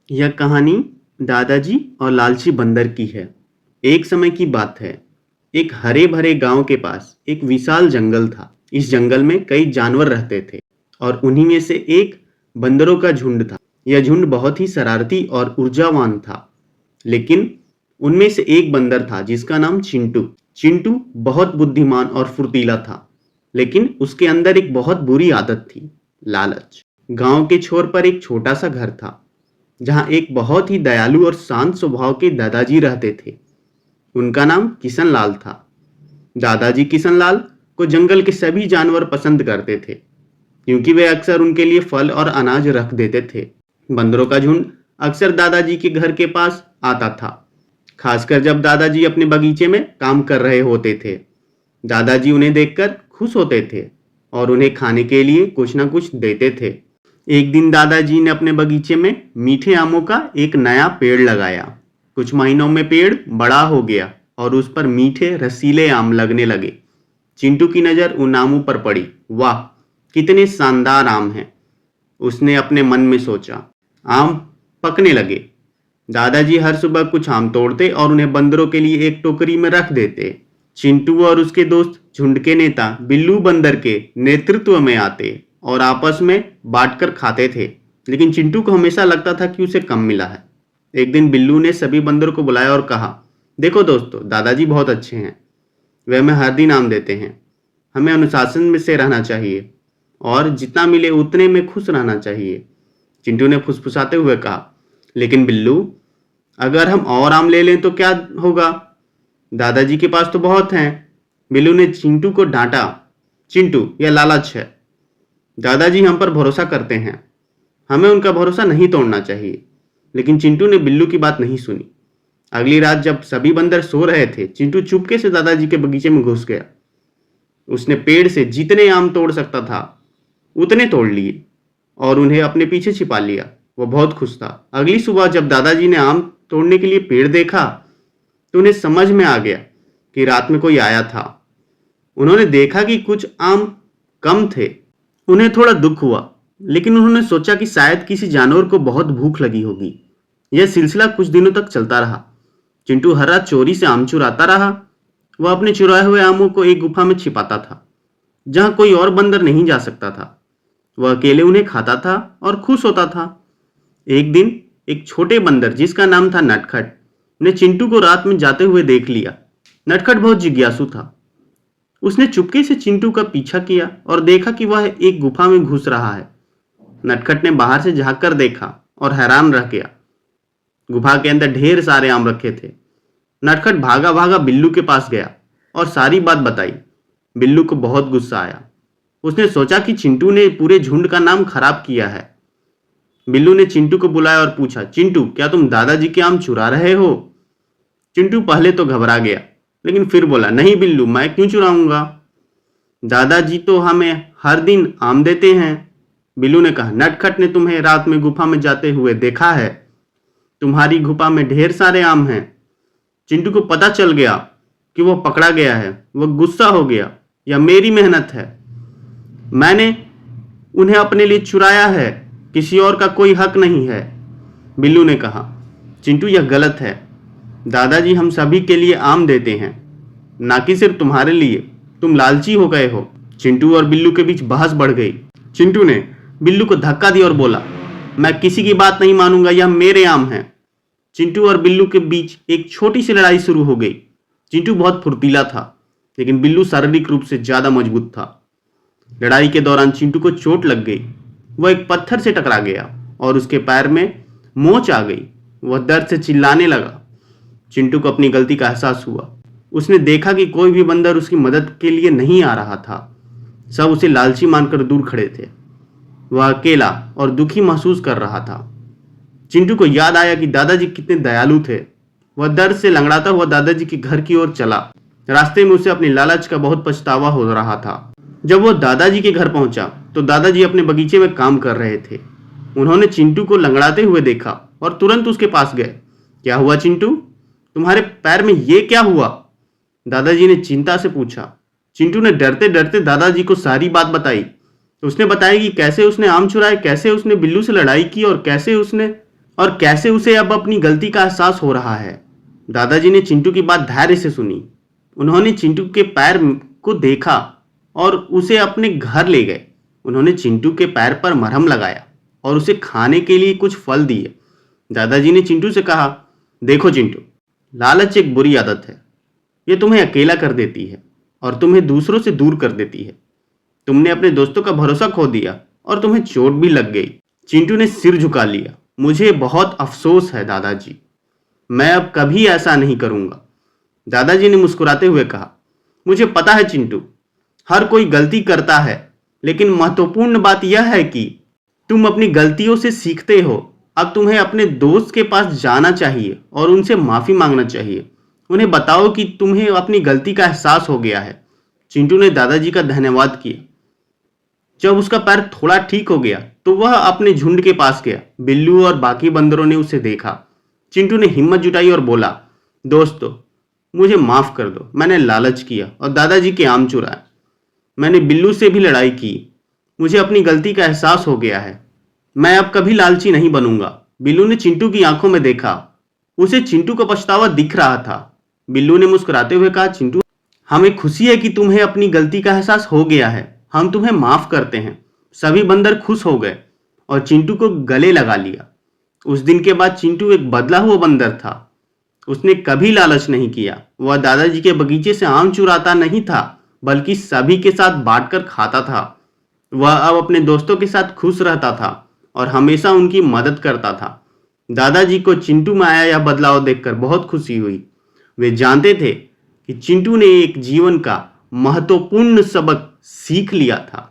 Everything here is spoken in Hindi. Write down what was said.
यह कहानी दादाजी और लालची बंदर की है। एक समय की बात है। एक हरे भरे गांव के पास एक विशाल जंगल था। इस जंगल में कई जानवर रहते थे और उन्हीं में से एक बंदरों का झुंड था। यह झुंड बहुत ही शरारती और ऊर्जावान था। लेकिन उनमें से एक बंदर था जिसका नाम चिंटू। चिंटू बहुत बुद्धिमान और फुर्तीला था, लेकिन उसके अंदर एक बहुत बुरी आदत थी, लालच। गांव के छोर पर एक छोटा सा घर था जहां एक बहुत ही दयालु और शांत स्वभाव के दादाजी रहते थे। उनका नाम किशनलाल था। दादाजी किशनलाल को जंगल के सभी जानवर पसंद करते थे, क्योंकि वे अक्सर उनके लिए फल और अनाज रख देते थे। बंदरों का झुंड अक्सर दादाजी के घर के पास आता था, खासकर जब दादाजी अपने बगीचे में काम कर रहे होते थे। दादाजी उन्हें देखकर खुश होते थे और उन्हें खाने के लिए कुछ न कुछ देते थे। एक दिन दादाजी ने अपने बगीचे में मीठे आमों का एक नया पेड़ लगाया। कुछ महीनों में पेड़ बड़ा हो गया और उस पर मीठे रसीले आम लगने लगे। चिंटू की नज़र उन आमों पर पड़ी। वाह, कितने शानदार आम हैं, उसने अपने मन में सोचा। आम पकने लगे। दादाजी हर सुबह कुछ आम तोड़ते और उन्हें बंदरों के लिए एक टोकरी में रख देते। चिंटू और उसके दोस्त झुंड के नेता बिल्लू बंदर के नेतृत्व में आते और आपस में बांटकर खाते थे, लेकिन चिंटू को हमेशा लगता था कि उसे कम मिला है। एक दिन बिल्लू ने सभी बंदरों को बुलाया और कहा, देखो दोस्तों, दादाजी बहुत अच्छे हैं। वे हमें हर दिन आम देते हैं। हमें अनुशासन में से रहना चाहिए और जितना मिले उतने में खुश रहना चाहिए। चिंटू ने फुसफुसाते हुए कहा, लेकिन बिल्लू, अगर हम और आम ले लें तो क्या होगा? दादाजी के पास तो बहुत हैं। बिल्लू ने चिंटू को डांटा। चिंटू, यह लालच है। दादाजी हम पर भरोसा करते हैं, हमें उनका भरोसा नहीं तोड़ना चाहिए। लेकिन चिंटू ने बिल्लू की बात नहीं सुनी। अगली रात जब सभी बंदर सो रहे थे, चिंटू चुपके से दादाजी के बगीचे में घुस गया। उसने पेड़ से जितने आम तोड़ सकता था उतने तोड़ लिए और उन्हें अपने पीछे छिपा लिया। वो बहुत खुश था। अगली सुबह जब दादाजी ने आम तोड़ने के लिए पेड़ देखा तो उन्हें समझ में आ गया कि रात में कोई आया था। उन्होंने देखा कि कुछ आम कम थे। उन्हें थोड़ा दुख हुआ, लेकिन उन्होंने सोचा कि शायद किसी जानवर को बहुत भूख लगी होगी। यह सिलसिला कुछ दिनों तक चलता रहा। चिंटू हर रात चोरी से आम चुराता रहा। वह अपने चुराए हुए आमों को एक गुफा में छिपाता था, जहां कोई और बंदर नहीं जा सकता था। वह अकेले उन्हें खाता था और खुश होता था। एक दिन एक छोटे बंदर जिसका नाम था नटखट ने चिंटू को रात में जाते हुए देख लिया। नटखट बहुत जिज्ञासु था। उसने चुपके से चिंटू का पीछा किया और देखा कि वह एक गुफा में घुस रहा है। नटखट ने बाहर से झांक कर देखा और हैरान रह गया। गुफा के अंदर ढेर सारे आम रखे थे। नटखट भागा भागा बिल्लू के पास गया और सारी बात बताई। बिल्लू को बहुत गुस्सा आया। उसने सोचा कि चिंटू ने पूरे झुंड का नाम खराब किया है। बिल्लू ने चिंटू को बुलाया और पूछा, चिंटू, क्या तुम दादाजी के आम चुरा रहे हो? चिंटू पहले तो घबरा गया, लेकिन फिर बोला, नहीं बिल्लू, मैं क्यों चुराऊंगा? दादाजी तो हमें हर दिन आम देते हैं। बिल्लू ने कहा, नटखट ने तुम्हें रात में गुफा में जाते हुए देखा है। तुम्हारी गुफा में ढेर सारे आम हैं। चिंटू को पता चल गया कि वह पकड़ा गया है। वह गुस्सा हो गया। यह मेरी मेहनत है, मैंने उन्हें अपने लिए चुराया है, किसी और का कोई हक नहीं है। बिल्लू ने कहा, चिंटू, यह गलत है। दादाजी हम सभी के लिए आम देते हैं, ना कि सिर्फ तुम्हारे लिए। तुम लालची हो गए हो। चिंटू और बिल्लू के बीच बहस बढ़ गई। चिंटू ने बिल्लू को धक्का दिया और बोला, मैं किसी की बात नहीं मानूंगा, यह मेरे आम हैं। चिंटू और बिल्लू के बीच एक छोटी सी लड़ाई शुरू हो गई। चिंटू बहुत फुर्तीला था, लेकिन बिल्लू शारीरिक रूप से ज्यादा मजबूत था। लड़ाई के दौरान चिंटू को चोट लग गई। वह एक पत्थर से टकरा गया और उसके पैर में मोच आ गई। वह दर्द से चिल्लाने लगा। चिंटू को अपनी गलती का एहसास हुआ। उसने देखा कि कोई भी बंदर उसकी मदद के लिए नहीं आ रहा था। सब उसे लालची मानकर दूर खड़े थे। वह अकेला और दुखी महसूस कर रहा था। चिंटू को याद आया कि दादाजी कितने दयालु थे। वह दर्द से लंगड़ाता हुआ दादाजी के घर की ओर चला। रास्ते में उसे अपनी लालच का बहुत पछतावा हो रहा था। जब वह दादाजी के घर पहुंचा तो दादाजी अपने बगीचे में काम कर रहे थे। उन्होंने चिंटू को लंगड़ाते हुए देखा और तुरंत उसके पास गए। क्या हुआ चिंटू, तुम्हारे पैर में ये क्या हुआ? दादाजी ने चिंता से पूछा। चिंटू ने डरते डरते दादाजी को सारी बात बताई। उसने बताया कि कैसे उसने आम चुराए, कैसे उसने बिल्लू से लड़ाई की और कैसे उसने और कैसे उसे अब अपनी गलती का एहसास हो रहा है। दादाजी ने चिंटू की बात धैर्य से सुनी। उन्होंने चिंटू के पैर को देखा और उसे अपने घर ले गए। उन्होंने चिंटू के पैर पर मरहम लगाया और उसे खाने के लिए कुछ फल दिए। दादाजी ने चिंटू से कहा, देखो चिंटू, लालच एक बुरी आदत है। ये तुम्हें अकेला कर देती है और तुम्हें दूसरों से दूर कर देती है। तुमने अपने दोस्तों का भरोसा खो दिया और तुम्हें चोट भी लग गई। चिंटू ने सिर झुका लिया। मुझे बहुत अफसोस है दादाजी, मैं अब कभी ऐसा नहीं करूंगा। दादाजी ने मुस्कुराते हुए कहा, मुझे पता है चिंटू, हर कोई गलती करता है, लेकिन महत्वपूर्ण बात यह है कि तुम अपनी गलतियों से सीखते हो। अब तुम्हें अपने दोस्त के पास जाना चाहिए और उनसे माफी मांगना चाहिए। उन्हें बताओ कि तुम्हें अपनी गलती का एहसास हो गया है। चिंटू ने दादाजी का धन्यवाद किया। जब उसका पैर थोड़ा ठीक हो गया तो वह अपने झुंड के पास गया। बिल्लू और बाकी बंदरों ने उसे देखा। चिंटू ने हिम्मत जुटाई और बोला, दोस्तों, मुझे माफ कर दो। मैंने लालच किया और दादाजी के आम चुराए। मैंने बिल्लू से भी लड़ाई की। मुझे अपनी गलती का एहसास हो गया है। मैं अब कभी लालची नहीं बनूंगा। बिल्लू ने चिंटू की आंखों में देखा। उसे चिंटू का पछतावा दिख रहा था। बिल्लू ने मुस्कुराते हुए कहा, चिंटू, हमें खुशी है कि तुम्हें अपनी गलती का एहसास हो गया है। हम तुम्हें माफ करते हैं। सभी बंदर खुश हो गए और चिंटू को गले लगा लिया। उस दिन के बाद चिंटू एक बदला हुआ बंदर था। उसने कभी लालच नहीं किया। वह दादाजी के बगीचे से आम चुराता नहीं था, बल्कि सभी के साथ बांटकर खाता था। वह अब अपने दोस्तों के साथ खुश रहता था और हमेशा उनकी मदद करता था। दादाजी को चिंटू में आया यह बदलाव देखकर बहुत खुशी हुई। वे जानते थे कि चिंटू ने एक जीवन का महत्वपूर्ण सबक सीख लिया था।